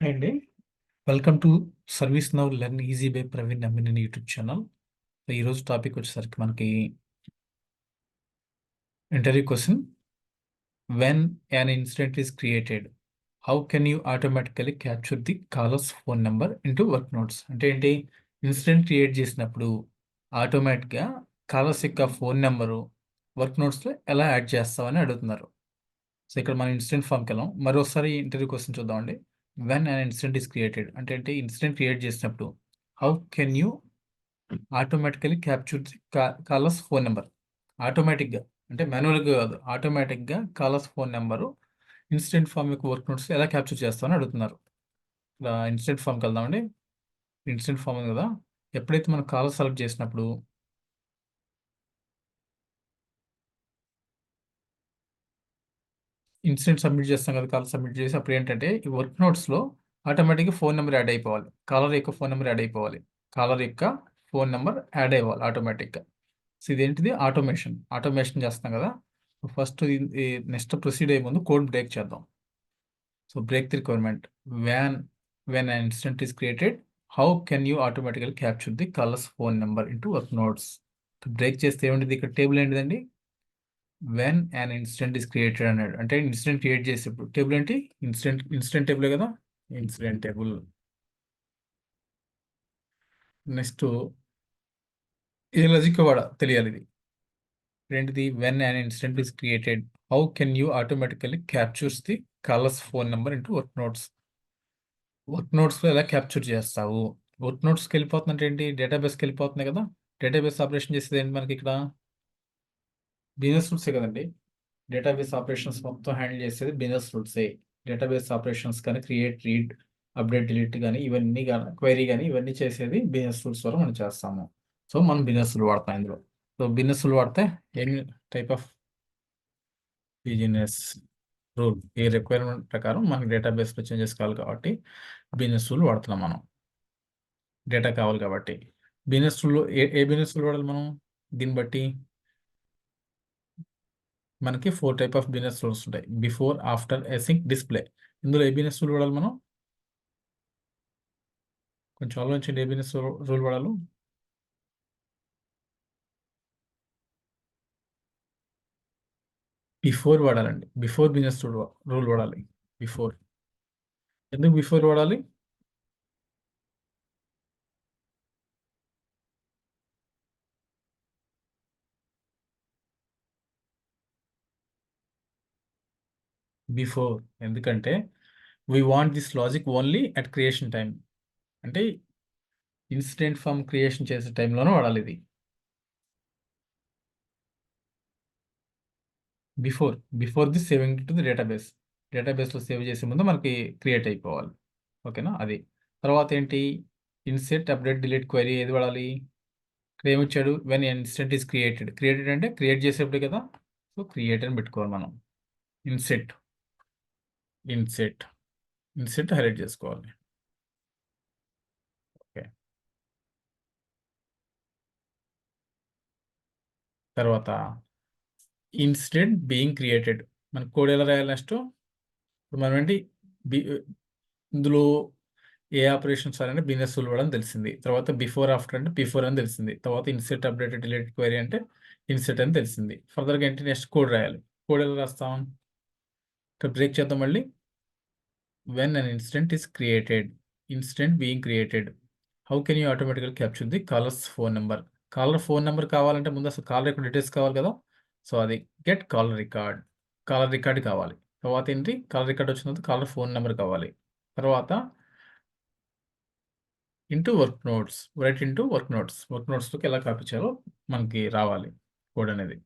Hi అండి. Welcome to service now learn easy by Praveen Ammin YouTube channel. So ఈరోజు topic వచ్చేసరికి మనకి interview question. When an incident is created, how can you automatically capture the callers phone number into work notes? అంటే ఏంటి? Incident create చేసినప్పుడు ఆటోమేటిక్గా callers యొక్క phone number work నోట్స్లో ఎలా యాడ్ చేస్తామని అడుగుతున్నారు. సో ఇక్కడ మనం ఇన్సిడెంట్ ఫామ్కి వెళ్ళాం. మరోసారి ఇంటర్వ్యూ క్వశ్చన్ చూద్దామండి. When an incident is created అంటే ఏంటి? ఇన్సిడెంట్ క్రియేట్ చేసినప్పుడు how can you automatically capture the callers phone number? ఆటోమేటిక్గా అంటే మాన్యువల్గా కాదు, ఆటోమేటిక్గా callers phone number incident form యొక్క వర్క్ నోట్స్ ఎలా క్యాప్చర్ చేస్తామని అడుగుతున్నారు. ఇలా ఇన్సిడెంట్ ఫామ్కి వెళ్దామండి. ఇన్సిడెంట్ ఫామ్ ఉంది కదా, ఎప్పుడైతే మనం కాలర్ సెలెక్ట్ చేసినప్పుడు ఇన్సిడెంట్ సబ్మిట్ చేస్తాం కదా, కాల్ సబ్మిట్ చేసి అప్పుడు ఏంటంటే ఈ వర్క్ నోట్స్లో ఆటోమేటిక్గా ఫోన్ నెంబర్ యాడ్ అయిపోవాలి. కాలర్ యొక్క ఫోన్ నెంబర్ యాడ్ అయిపోవాలి. కాలర్ యొక్క ఫోన్ నెంబర్ యాడ్ అవ్వాలి ఆటోమేటిక్గా. సో ఇదేంటిది? ఆటోమేషన్ చేస్తాం కదా. ఫస్ట్ నెక్స్ట్ ప్రొసీడ్ అయ్యే ముందు కోడ్ బ్రేక్ చేద్దాం. So break the requirement. When an instant is created, how can you ఆటోమేటికల్ capture the callers phone number into work notes? Break చేస్తే ఏమిటిది? ఇక్కడ టేబుల్ ఏంటిదండి? When an incident is created అన్నాడు. అంటే incident create చేసేప్పుడు table ఏంటి? Incident table కదా, incident table. Next ఏ లాజిక్ తెలియాలి. ఇది ఏంటిది? When an incident is created, how can you automatically captures the callers phone number into work notes? Work నోట్స్లో ఎలా క్యాప్చర్ చేస్తావు? వర్క్ నోట్స్కి వెళ్ళిపోతుందంటే ఏంటి? డేటాబేస్కి వెళ్ళిపోతుంది కదా. డేటాబేస్ ఆపరేషన్ చేసేది ఏంటి మనకి ఇక్కడ? బిజినెస్ రూట్సే కదండి. డేటాబేస్ ఆపరేషన్స్ మొత్తం హ్యాండిల్ చేసేది బిజినెస్ రూట్సే. డేటాబేస్ ఆపరేషన్స్ కానీ, క్రియేట్, రీడ్, అప్డేట్, డిలీట్ కానీ, ఇవన్నీ కానీ, క్వైరీ కానీ, ఇవన్నీ చేసేది బిజినెస్ రూట్స్ ద్వారా మనం చేస్తాము. సో మనం బిజినెస్ రూల్ వాడతాం ఇందులో. సో బిజినెస్ రూల్ వాడితే any type of business rule, ఈ రిక్వైర్మెంట్ ప్రకారం మనకి డేటాబేస్లో చేంజెస్ కావాలి కాబట్టి బిజినెస్ రూల్ వాడుతున్నాం మనం. డేటా కావాలి కాబట్టి బిజినెస్ రూల్ ఏ బిజినెస్ రూల్ వాడాలి మనం? దీన్ని బట్టి మనకి 4 టైప్ ఆఫ్ బిజినెస్ రూల్స్ ఉంటాయి. Before, after, async, display. ఇందులో ఏ బిజినెస్ రూల్ వాడాలి మనం? కొంచెం ఆలోచించండి. ఏ బిజినెస్ రూల్ వాడాలి? బిఫోర్ వాడాలండి. బిఫోర్ బిజినెస్ రూల్ వాడాలి. బిఫోర్. ఎందుకు బిఫోర్ వాడాలి? బిఫోర్ ఎందుకంటే we want this logic only at creation time. అంటే ఇన్సిడెంట్ ఫామ్ క్రియేషన్ చేసే టైంలోనే వాడాలి ఇది. Before the saving to the డేటాబేస్లో సేవ్ చేసే ముందు మనకి క్రియేట్ అయిపోవాలి. ఓకేనా? అది తర్వాత ఏంటి? ఇన్సెట్, అప్డేట్, డిలీట్, క్వైరీ ఏది వాడాలి? ఇక్కడ ఏమిచ్చాడు? వెన్ ఇన్స్టెంట్ ఈస్ క్రియేటెడ్ అంటే క్రియేట్ చేసేప్పుడు కదా. సో క్రియేట్ అని పెట్టుకోవాలి మనం. ఇన్సెట్ ఇన్సెట్ హైలైట్ చేసుకోవాలి. ఓకే. తర్వాత ఇన్స్టెంట్ బీయింగ్ క్రియేటెడ్. మన కోడ్ ఎలా రాయాలి? నెక్స్ట్ ఇప్పుడు మనం ఏంటి బి ఇందులో ఏ ఆపరేషన్స్ అంటే బిజినెస్ రూల్ అని తెలిసింది. తర్వాత బిఫోర్, ఆఫ్టర్ అంటే బిఫోర్ అని తెలిసింది. తర్వాత ఇన్సెట్, అప్డేట్, డిలీట్, క్వైరీ అంటే ఇన్సెట్ అని తెలిసింది. ఫర్దర్గా ఏంటి? నెక్స్ట్ కోడ్ రాయాలి. కోడ్ ఎలా రాస్తాం? ఇక్కడ బ్రేక్ చేద్దాం మళ్ళీ. When an instant being created, how can you ఆటోమేటికల్ capture the callers phone number? Caller phone number కావాలంటే ముందు అసలు కాలర్ యొక్క డీటెయిల్స్ కావాలి కదా. సో అది గెట్ కాలర్ రికార్డ్ కావాలి. తర్వాత ఏంటి? కాలర్ రికార్డ్ వచ్చిన తర్వాత కాలర్ ఫోన్ నెంబర్ కావాలి. తర్వాత రైట్ ఇంటూ వర్క్ నోట్స్లోకి ఎలా కాపీ చేయాలో మనకి రావాలి కోడ్ అనేది.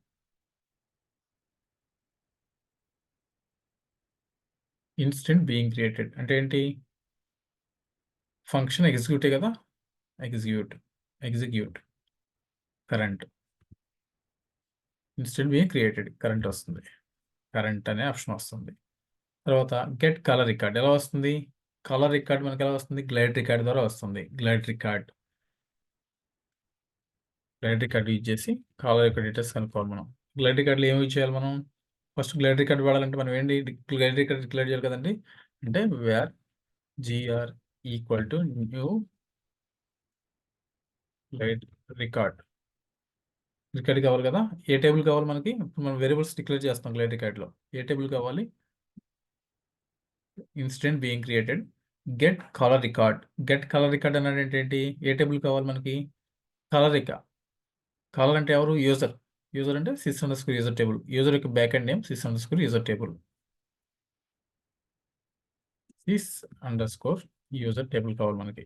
ఇన్స్టెంట్ బీయింగ్ క్రియేటెడ్ అంటే ఏంటి? ఫంక్షన్ ఎగ్జిక్యూటే కదా. Execute current. Instant being created current వస్తుంది. కరెంట్ అనే ఆప్షన్ వస్తుంది. తర్వాత గెట్ కలర్ రికార్డ్ ఎలా వస్తుంది? కలర్ రికార్డ్ మనకి ఎలా వస్తుంది? గ్లైడ్ రికార్డ్ ద్వారా వస్తుంది. గ్లైడ్ రికార్డ్ యూజ్ చేసి కలర్ యొక్క డీటెయిల్స్ కనుక్కోవాలి మనం. గ్లైడ్ రికార్డ్లో ఏమి యూజ్ చేయాలి మనం? ఫస్ట్ గ్లైడ్ రికార్డ్ వాడాలంటే మనం ఏంటి? గ్లైడ్ రికార్డ్ డిక్లేర్ చేయాలి కదండి. అంటే gr equal to new light record. Record కావాలి కదా, ఏ టేబుల్ కావాలి మనకి? ఇప్పుడు మనం వేరియబుల్స్ డిక్లేర్ చేస్తాం గ్లైడ్ రికార్డ్లో. ఏ టేబుల్ కావాలి? Instant being created get colour record. Get colour record అనేది ఏంటి? ఏ టేబుల్ కావాలి మనకి? Colour record. కలర్ అంటే ఎవరు? యూజర్. యూజర్ అంటే sys under score user table. User యొక్క back end name sys under score user table. Sys under score user table కావాలి మనకి.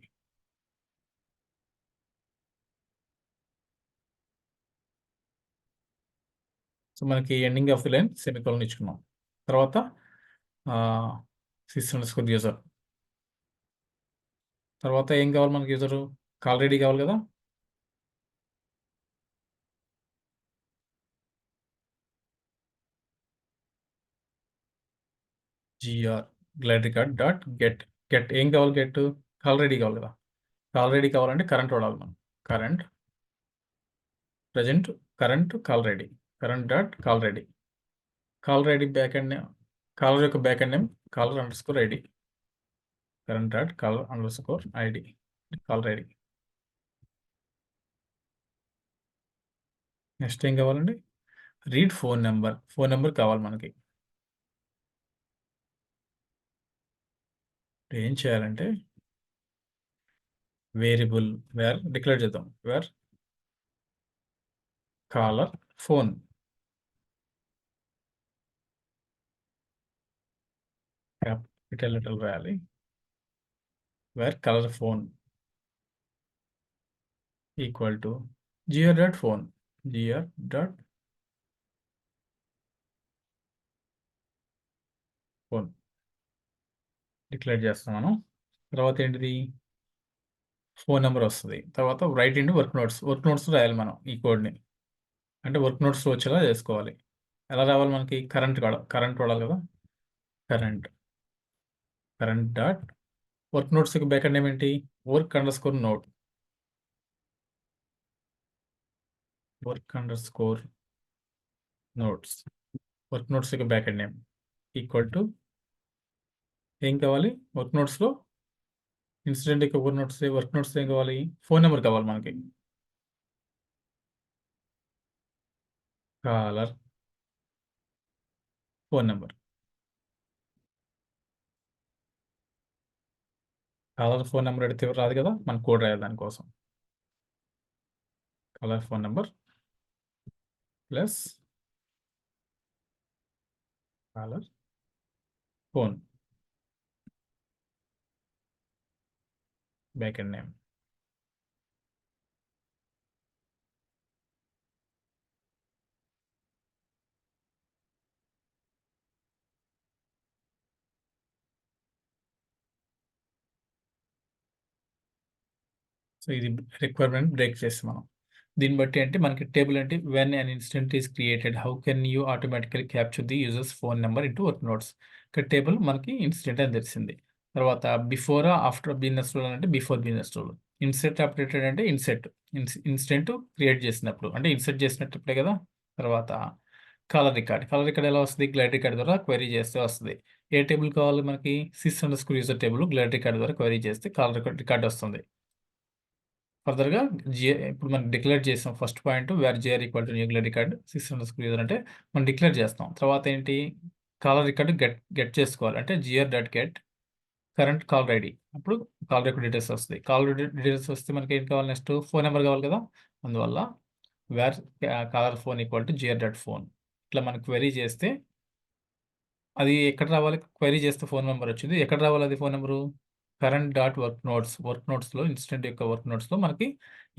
సో మనకి ending of the line semicolon ఇచ్చుకున్నాం. తర్వాత సిస్ అండర్ స్కోర్ యూజర్. తర్వాత ఏం కావాలి మనకి? యూజరు కాల్ రెడీ కావాలి కదా. GR glide record dot get. Get ఏం కావాలి? గెట్ కాల్ రెడీ కావాలి కదా. కాల్ రెడీ కావాలంటే కరెంట్ వాడాలి మనం. Current present current caller ID. Current dot caller ID. Caller ID back end name, caller యొక్క back end name caller underscore ID. Current dot caller underscore ID caller ID. Next ఏం కావాలండి? Read phone number. Phone number కావాలి మనకి. ఏం చేయాలంటే variable var declare చేద్దాం. Var caller phone. Capital letter రాయాలి. Var caller phone equal to GR dot phone. GR dot phone declare చేస్తాం మనం. తర్వాత ఏంటిది? ఫోన్ నెంబర్ వస్తుంది. తర్వాత right into work notes. Work notes రాయాలి మనం ఈ కోడ్ని. అంటే వర్క్ నోట్స్లో వచ్చేలా చేసుకోవాలి. ఎలా రావాలి మనకి? కరెంట్ కరెంట్ వాడాలి కదా. Current current dot work notes యొక్క బ్యాక్ ఎండ్ నేమ్ ఏంటి? Work under score note. Work under score notes. Work notes యొక్క back end name equal to ఏం కావాలి? వర్క్ నోట్స్లో ఇన్సిడెంట్ యొక్క వర్క్ నోట్స్ ఏం కావాలి? ఫోన్ నెంబర్ కావాలి మనకి. Caller phone number. Caller phone number అడిగితే రాదు కదా, మన కోడ్ రాయాలి దానికోసం. Caller phone number plus caller phone back end name. So ఇది రిక్వైర్మెంట్ బ్రేక్ చేస్తాం మనం. దీన్ని బట్టి అంటే మనకి టేబుల్ అంటే when an instant is created how can you automatically capture the users phone number into work notes. ఇక్కడ టేబుల్ మనకి ఇన్స్టెంట్ అని తెలిసింది. తర్వాత బిఫోర్ ఆఫ్టర్ బిజినెస్ రూల్ అంటే before business rule. INCET updated అంటే ఇన్స్టెంట్ క్రియేట్ చేసినప్పుడు అంటే ఇన్సెట్ చేసినప్పుడే కదా. తర్వాత కలర్ రికార్డ్. కలర్ రికార్డ్ ఎలా వస్తుంది? గ్లైడ్ రికార్డ్ ద్వారా క్వైరీ చేస్తే వస్తుంది. ఏ టేబుల్ కావాలి మనకి? Sys under score user table glide record ద్వారా క్వైరీ చేస్తే కలర్ రికార్డ్ వస్తుంది. ఫర్దర్గా ఇప్పుడు మనం డిక్లేర్ చేసాం first point where GR equal to nuclear record sys under score user అంటే మనం డిక్లేర్ చేస్తాం. తర్వాత ఏంటి? కాలర్ రికార్డు గెట్ చేసుకోవాలి. అంటే GR dot get current caller ID. అప్పుడు కాలర్ యొక్క డీటెయిల్స్ వస్తాయి. కాలర్ డీటెయిల్స్ వస్తే మనకి ఏం కావాలి? నెక్స్ట్ ఫోన్ నెంబర్ కావాలి కదా. అందువల్ల var caller phone equal to GR dot phone. ఇట్లా మనకి క్వెరీ చేస్తే అది ఎక్కడ రావాలి? క్వెరీ చేస్తే ఫోన్ నెంబర్ వచ్చింది. ఎక్కడ రావాలి అది phone number? Current dot work నోట్స్లో ఇన్స్టెంట్ యొక్క వర్క్ నోట్స్లో మనకి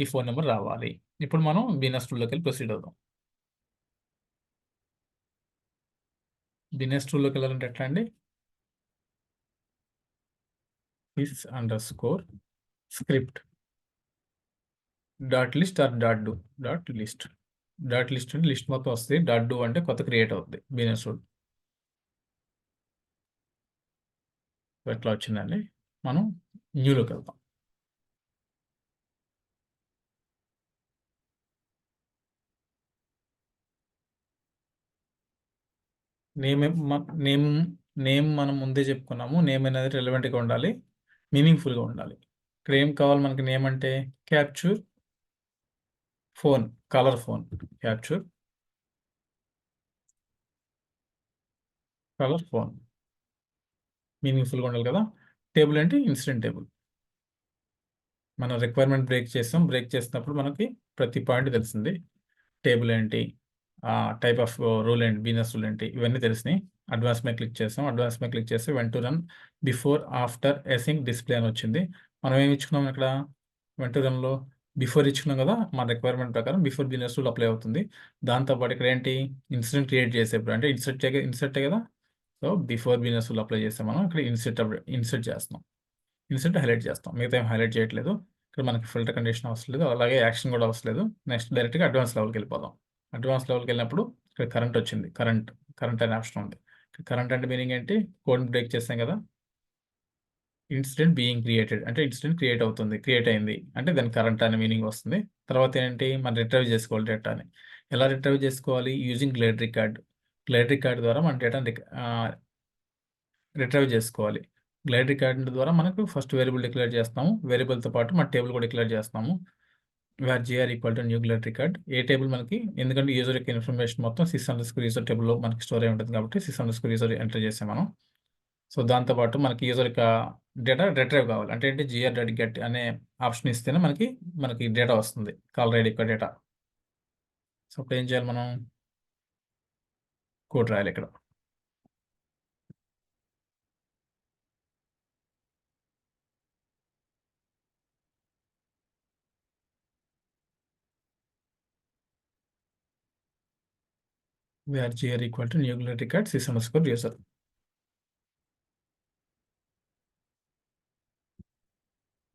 ఈ ఫోన్ నెంబర్ రావాలి. ఇప్పుడు మనం బిజినెస్ టూల్లోకి వెళ్ళి ప్రొసీడ్ అవుదాం. బిజినెస్ టూల్లోకి వెళ్ళాలంటే ఎట్లా అండి? Sys under score script dot list R dot do. Dot list. Dot list అంటే లిస్ట్ మొత్తం వస్తుంది. డాట్ డూ అంటే కొత్త క్రియేట్ అవుతుంది బిజినెస్ టూల్. ఎట్లా వచ్చిందండి? మనం న్యూలోకి వెళ్తాం. నేమ్ నేమ్ నేమ్ మనం ముందే చెప్పుకున్నాము. నేమ్ అనేది రిలవెంట్గా ఉండాలి. మీనింగ్ఫుల్గా ఉండాలి. ఇక్కడ ఏం కావాలి మనకి నేమ్ అంటే capture phone, caller phone, capture caller phone మీనింగ్ఫుల్గా ఉండాలి కదా. టేబుల్ అంటే ఇన్సిడెంట్ టేబుల్. మనం రిక్వైర్మెంట్ బ్రేక్ చేస్తాం, బ్రేక్ చేసినప్పుడు మనకి ప్రతి పాయింట్ తెలిసింది. టేబుల్ ఏంటి, టైప్ ఆఫ్ రూల్ ఏంటి, బిజినెస్ రూల్ ఏంటి, ఇవన్నీ తెలిసినాయి. అడ్వాన్స్ మీద క్లిక్ చేస్తాం, అడ్వాన్స్ మీద క్లిక్ చేస్తే when to run before after async display అని వచ్చింది. మనం ఏమి ఇచ్చుకున్నాం ఇక్కడ వెన్ టు రన్లో బిఫోర్ ఇచ్చుకున్నాం కదా, మన రిక్వైర్మెంట్ ప్రకారం బిఫోర్ బిజినెస్ రూల్ అప్లై అవుతుంది. దాంతోపాటు ఇక్కడ ఏంటి ఇన్సిడెంట్ క్రియేట్ చేసేప్పుడు అంటే ఇన్సర్టే కదా. So before business rule apply చేస్తే మనం ఇక్కడ ఇన్సర్ట్ చేస్తున్నాం, ఇన్సర్ట్ హైలైట్ చేస్తాం, మిగతా ఏం హైలైట్ చేయట్లేదు. ఇక్కడ మనకి ఫిల్టర్ కండిషన్ అవసరం లేదు, అలాగే యాక్షన్ కూడా అవసరం లేదు. నెక్స్ట్ డైరెక్ట్గా అడ్వాన్స్ లెవెల్కి వెళ్ళిపోదాం. అడ్వాన్స్ లెవెల్కి వెళ్ళినప్పుడు ఇక్కడ కరెంట్ వచ్చింది, కరెంట్ అనే ఆప్షన్ ఉంది. కరెంట్ అంటే మీనింగ్ ఏంటి, కోడ్ బ్రేక్ చేస్తాం కదా, ఇన్సిడెంట్ బీయింగ్ క్రియేటెడ్ అంటే ఇన్సిడెంట్ క్రియేట్ అయింది అంటే దాని కరెంట్ అనే మీనింగ్ వస్తుంది. తర్వాత ఏంటి మనం రిట్రైవ్ చేసుకోవాలి డేటాని. ఎలా రిట్రైవ్ చేసుకోవాలి, యూజింగ్ గ్లేడ్ రికార్డ్ ద్వారా మన డేటాని రిట్రైవ్ చేసుకోవాలి. గ్లైడ్ రికార్డ్ ద్వారా మనకు ఫస్ట్ వేరియబుల్ డిక్లేర్ చేస్తాము, వేరియబుల్తో పాటు మన టేబుల్ కూడా డిక్లేర్ చేస్తాము. Var GR equal to new glide record. ఏ టేబుల్ మనకి, ఎందుకంటే యూజర్ యొక్క ఇన్ఫర్మేషన్ మొత్తం /యూజర్ టేబుల్లో మనకి స్టోర్ అయి ఉంటుంది కాబట్టి /యూజర్ ఎంటర్ చేసాం మనం. సో దాంతోపాటు మనకి యూజర్ యొక్క డేటా రిట్రైవ్ కావాలి అంటే ఏంటి, gr.get అనే ఆప్షన్ ఇస్తేనే మనకి డేటా వస్తుంది, కాల్ రైడ్ యొక్క డేటా. సో అప్పుడు ఏం చేయాలి, మనం కోడ్ రాయాలి ఇక్కడ. Var GR equal to new glide record /user.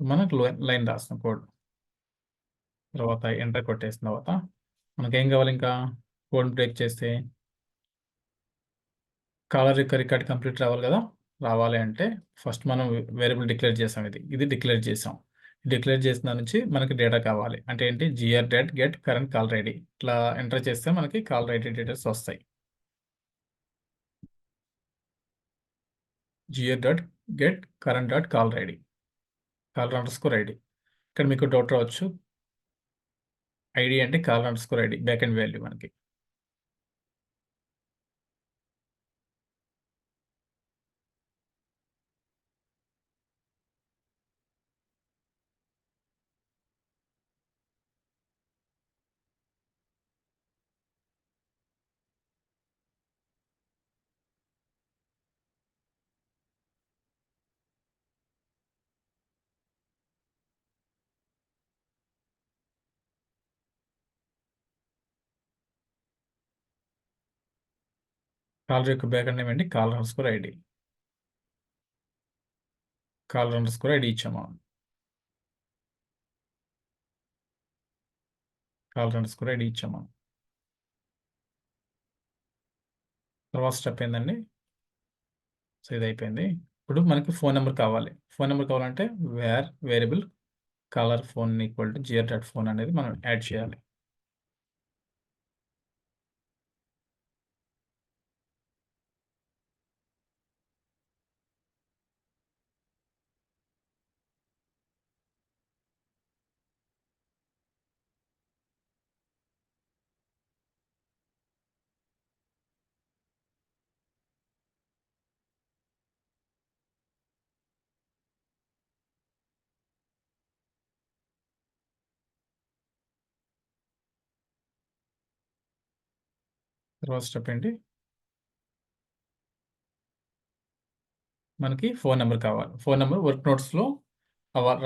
మనకు లైన్ రాస్తాం కోడ్, తర్వాత ఎంటర్ కొట్టేసిన తర్వాత మనకేం కావాలి, ఇంకా కోడ్ బ్రేక్ చేస్తే కాలర్ యొక్క రికార్డ్ కంప్లీట్ రావాలి కదా. రావాలి అంటే ఫస్ట్ మనం వేరియబుల్ డిక్లేర్ చేసాం, ఇది డిక్లేర్ చేసాం. డిక్లేర్ చేసిన దాని నుంచి మనకి డేటా కావాలి అంటే ఏంటి, gr.get కరెంట్ కాల్ ఐడి. ఇట్లా ఎంటర్ చేస్తే మనకి కాల్ ఐడి డీటెయిల్స్ వస్తాయి. gr.get current.call ID, caller_id. ఇక్కడ మీకు డౌట్ రావచ్చు, ఐడి అంటే caller_id బ్యాక్ అండ్ వాల్యూ మనకి. కాలర్ యొక్క బ్యాక్ అండ్ నేమ్ ఏంటి, caller_id. caller_id ఇచ్చాము, caller_id ఇచ్చాము. తర్వాత స్టెప్ ఏందండి, సో ఇది అయిపోయింది. ఇప్పుడు మనకి ఫోన్ నెంబర్ కావాలి. ఫోన్ నెంబర్ కావాలంటే variable caller phone equal to gr.phone అనేది మనం యాడ్ చేయాలి. తర్వాత స్టెప్ ఏంటి, మనకి ఫోన్ నెంబర్ కావాలి. ఫోన్ నెంబర్ వర్క్ నోట్స్లో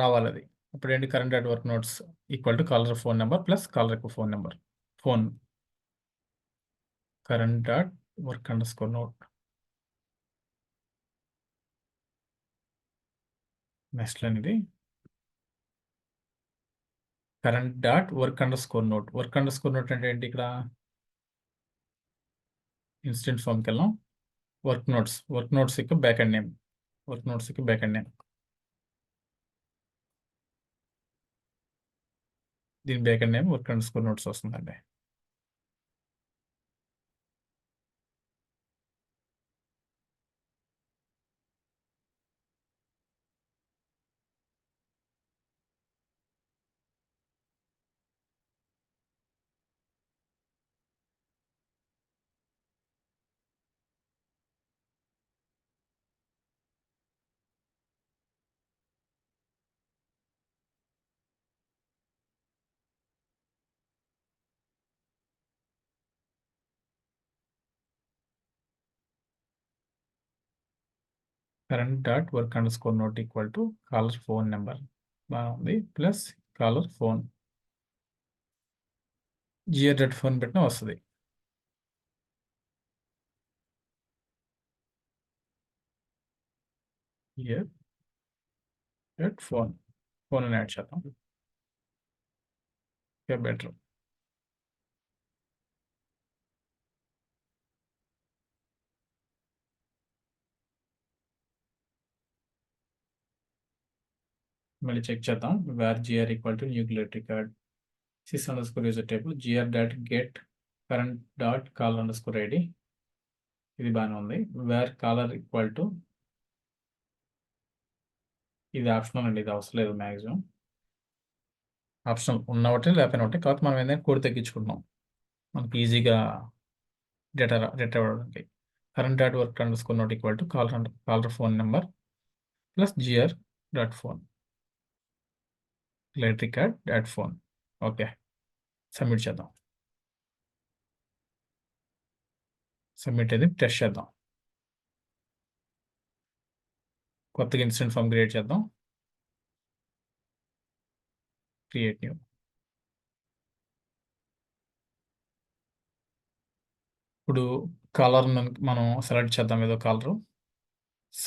రావాలి అది. ఇప్పుడు ఏంటి, current.worknotes equal to caller phone number plus caller యొక్క phone number. Phone current.work_note. Next line ఇది current.work_note. work_note అంటే ఏంటి, ఇక్కడ ఇన్స్టెంట్ ఫామ్కి వెళ్ళాం. వర్క్ నోట్స్ యొక్క బ్యాక్ అండ్ నేమ్, దీని బ్యాక్ అండ్ నేమ్ work_notes వస్తుందండి. Current dot work under score note equal to caller phone number బాగుంది plus caller phone GR dot phone పెట్టినా వస్తుంది. జిఆర్ డాట్ ఫోన్ అని యాడ్ చేద్దాం. Okay better. మళ్ళీ check చేద్దాం. Where GR equal to nuclear record sys underscore user table gr dot get current dot caller underscore id ఇది బాగానే ఉంది. Wear caller equal to ఇది ఆప్షనల్ అండి, ఇది అవసరం లేదు. మ్యాక్సిమం ఆప్షనల్ ఉన్న ఒకటి లేకపోయినా ఒకటి, కాకపోతే మనం ఏదైనా కోడ్ తగ్గించుకుంటున్నాం మనకి ఈజీగా డేటా అవ్వడానికి. Current dot work under score not equal to caller phone number plus GR dot phone electric card dot phone. Okay submit చేద్దాం. సబ్మిట్ అయితే టెస్ట్ చేద్దాం. కొత్తగా ఇన్సిడెంట్ ఫామ్ క్రియేట్ చేద్దాం. Create new. ఇప్పుడు కాలర్ మనం సెలెక్ట్ చేద్దాం, ఏదో కాలరు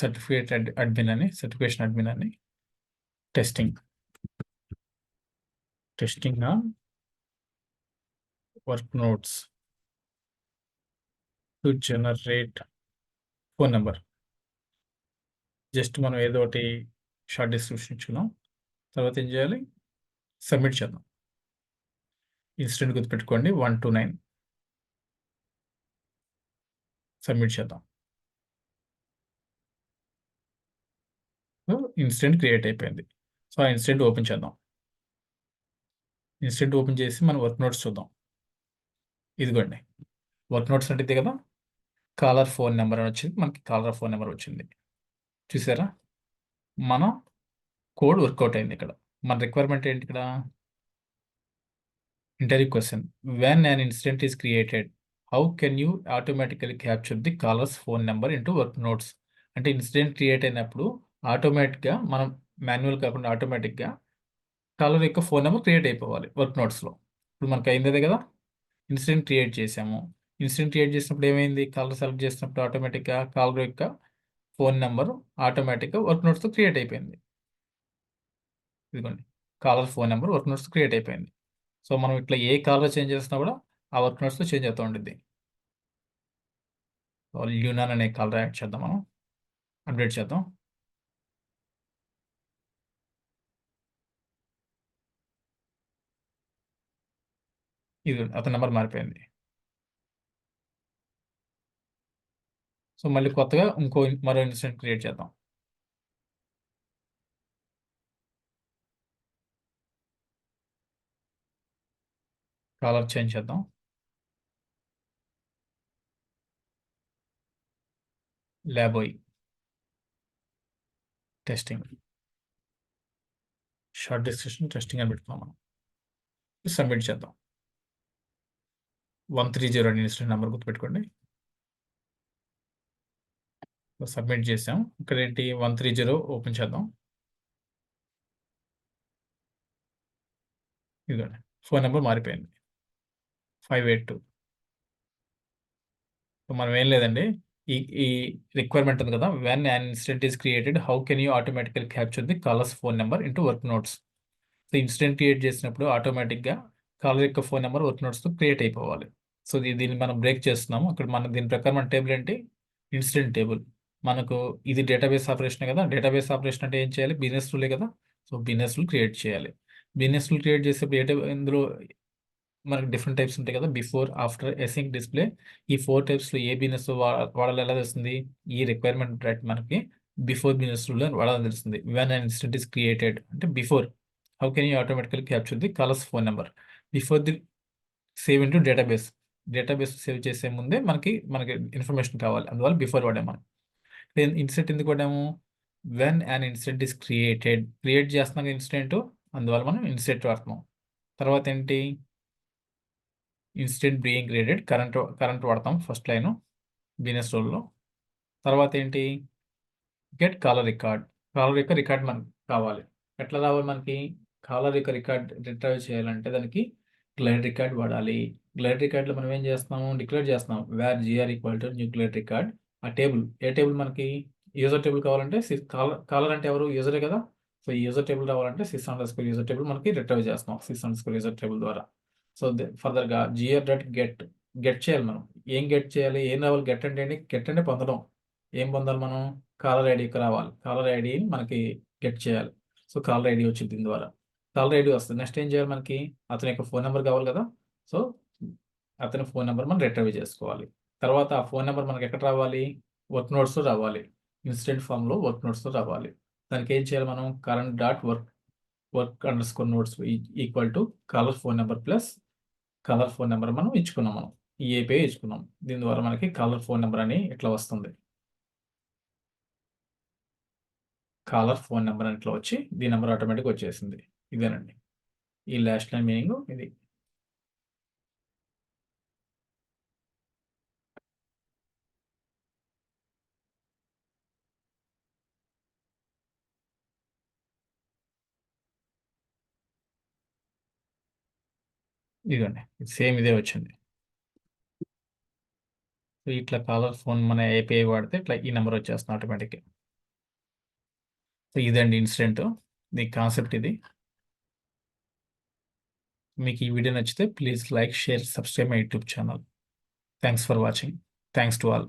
సర్టిఫికేషన్ అడ్మిన్ అని testing work notes to generate phone number. Just మనం ఏదో ఒకటి షార్ట్ డిస్క్రిప్షన్ ఇచ్చుకున్నాం. తర్వాత ఏం చేయాలి, సబ్మిట్ చేద్దాం. ఇన్సిడెంట్ గుర్తుపెట్టుకోండి 129. సబ్మిట్ చేద్దాం. ఇన్సిడెంట్ క్రియేట్ అయిపోయింది. సో ఆ ఇన్సిడెంట్ ఓపెన్ చేద్దాం. ఇన్సిడెంట్ ఓపెన్ చేసి మనం వర్క్ నోట్స్ చూద్దాం. ఇదిగోండి వర్క్ నోట్స్ అంటే ఇదే కదా, కాలర్ ఫోన్ నెంబర్ అని వచ్చింది. మనకి కాలర్ ఫోన్ నెంబర్ వచ్చింది, చూసారా. మన కోడ్ వర్కౌట్ అయింది. ఇక్కడ మన రిక్వైర్మెంట్ ఏంటి, ఇక్కడ interview question. When an incident is created how can you automatically capture the callers phone number into work notes. అంటే ఇన్సిడెంట్ క్రియేట్ అయినప్పుడు ఆటోమేటిక్గా మనం మాన్యువల్ కాకుండా ఆటోమేటిక్గా కాలర్ యొక్క ఫోన్ నెంబర్ క్రియేట్ అయిపోవాలి వర్క్ నోట్స్లో. ఇప్పుడు మనకు అయిందే కదా, ఇన్సిడెంట్ క్రియేట్ చేసాము. ఇన్సిడెంట్ క్రియేట్ చేసినప్పుడు ఏమైంది, కాలర్ సెలెక్ట్ చేసినప్పుడు ఆటోమేటిక్గా కాలర్ యొక్క ఫోన్ నెంబర్ ఆటోమేటిక్గా వర్క్ నోట్స్తో క్రియేట్ అయిపోయింది. ఇదిగోండి caller phone number work notes create అయిపోయింది. సో మనం ఇట్లా ఏ కాలర్ చేంజ్ చేసినా కూడా ఆ వర్క్ నోట్స్తో చేంజ్ అవుతూ ఉంటుంది. ల్యూనాన్ అనే కాలర్ యాడ్ చేద్దాం, మనం అప్డేట్ చేద్దాం. ఇది అతని నెంబర్ మారిపోయింది. సో మళ్ళీ కొత్తగా మరో ఇన్సిడెంట్ క్రియేట్ చేద్దాం. కాలర్ చేంజ్ చేద్దాం. ల్యాబోయ్ టెస్టింగ్ షార్ట్ డిస్క్రిప్షన్ టెస్టింగ్ అని పెట్టుకున్నాం మనం. సబ్మిట్ చేద్దాం. 130 అని ఇన్సిడెంట్ నెంబర్ గుర్తుపెట్టుకోండి. సబ్మిట్ చేసాం. ఇక్కడ ఏంటి 130 ఓపెన్ చేద్దాం. ఇదిగోండి ఫోన్ నెంబర్ మారిపోయింది 582. మనం ఏం లేదండి, ఈ రిక్వైర్మెంట్ ఉంది కదా, when an incident is created how can you ఆటోమేటికల్ capture the callers phone number into work notes. So incident create చేసినప్పుడు ఆటోమేటిక్గా కాలర్ యొక్క ఫోన్ నెంబర్ వర్క్ నోట్స్తో క్రియేట్ అయిపోవాలి. సో దీన్ని మనం బ్రేక్ చేస్తున్నాము. అక్కడ దీని ప్రకారం మన టేబుల్ ఏంటి, ఇన్సిడెంట్ టేబుల్. మనకు ఇది డేటాబేస్ ఆపరేషన్ కదా, డేటాబేస్ ఆపరేషన్ అంటే ఏం చేయాలి, బిజినెస్ రూలే కదా. సో బిజినెస్ రూల్ క్రియేట్ చేయాలి. బిజినెస్ రూల్ క్రియేట్ చేసేప్పుడు ఇందులో మనకి డిఫరెంట్ టైప్స్ ఉంటాయి కదా, బిఫోర్, ఆఫ్టర్, అసింక్, డిస్ప్లే. ఈ 4 టైప్స్లో ఏ బిజినెస్ వాడాలి ఎలా తెలుస్తుంది, ఈ రిక్వైర్మెంట్ రైట్ మనకి బిఫోర్ బిజినెస్ రూల్ అని వాడాలని తెలుస్తుంది. When an incident is created అంటే before how can you ఆటోమేటికల్ capture the callers phone number before the save into database. Database save చేసే ముందే మనకి ఇన్ఫర్మేషన్ కావాలి, అందువల్ల బిఫోర్ వాడాము మనం. ఇన్సిడెంట్ ఎందుకు వాడాము, when an incident is create చేస్తున్నాం ఇన్సిడెంట్, అందువల్ల మనం ఇన్సిడెంట్ వాడుతున్నాం. తర్వాత ఏంటి, ఇన్సిడెంట్ బీయింగ్ క్రియేటెడ్, కరెంట్ వాడతాం ఫస్ట్ లైన్ బిజినెస్ రూల్లో. తర్వాత ఏంటి, గెట్ కాలర్ రికార్డ్. కాలర్ యొక్క రికార్డ్ మనకు కావాలి. ఎట్లా రావాలి మనకి? కాలర్ యొక్క రికార్డ్ రిట్రైవ్ చేయాలంటే దానికి గ్లైడ్ రికార్డ్ వాడాలి. గ్లైడ్ రికార్డ్‌లో మనం ఏం చేస్తున్నాము? డిక్లేర్ చేస్తున్నాం. Var GR equal to new glide record. ఆ టేబుల్ ఏ టేబుల్ మనకి? యూజర్ టేబుల్ కావాలంటే కాలర్ అంటే ఎవరు? యూజరే కదా! సో, ఈ యూజర్ టేబుల్ రావాలంటే యూజర్ టేబుల్ మనకి రిట్రైవ్ చేస్తున్నాం యూజర్ టేబుల్ ద్వారా. సో, ఫర్దర్‌గా జీఆర్ డాట్ గెట్ చేయాలి మనం. ఏం గెట్ చేయాలి? ఏం రావాలి? గెట్ అంటే ఏంటి? గెట్ అంటే పొందడం. ఏం పొందాలి మనం? కాలర్ ఐడీకి రావాలి. కాలర్ ఐడీని మనకి గెట్ చేయాలి. సో, కాలర్ ఐడీ వచ్చింది దీని ద్వారా. కాలర్ ఐడీ వస్తుంది. నెక్స్ట్ ఏం చేయాలి మనకి? అతని యొక్క ఫోన్ నంబర్ కావాలి కదా! సో, అతని ఫోన్ నంబర్ మనం రిట్రైవ్ చేసుకోవాలి. తర్వాత ఆ ఫోన్ నంబర్ మనకి ఎక్కడ రావాలి? వర్క్ నోట్స్‌లో రావాలి. ఇన్సిడెంట్ ఫార్మ్‌లో వర్క్ నోట్స్‌లో రావాలి. దానికి ఏం చేయాలి మనం? Current dot work under score notes equal to caller phone number plus caller phone number మనం ఇచ్చుకున్నాం మనం. ఈ ఏపీఐ ఇచ్చుకున్నాం. దీని ద్వారా మనకి కాలర్ ఫోన్ నంబర్ అని ఇట్లా వస్తుంది. కాలర్ ఫోన్ నంబర్ అని ఇట్లా వచ్చి దీని నంబర్ ఆటోమేటిక్‌గా వచ్చేసింది. ఇదేనండి. ఈ లాస్ట్ లైన్ మీనింగు ఇది. ఇదిగోండి. సేమ్ ఇదే వచ్చింది. సో, ఇట్లా కాలర్ ఫోన్ మన ఏపీఐ వాడితే ఇట్లా ఈ నంబర్ వచ్చేస్తుంది ఆటోమేటిక్‌గా. సో, ఇదండి ఇన్సిడెంట్. ఈ కాన్సెప్ట్ ఇది. మీకు ఈ వీడియో నచ్చితే please like, share, subscribe my YouTube channel. Thanks for watching. Thanks to all.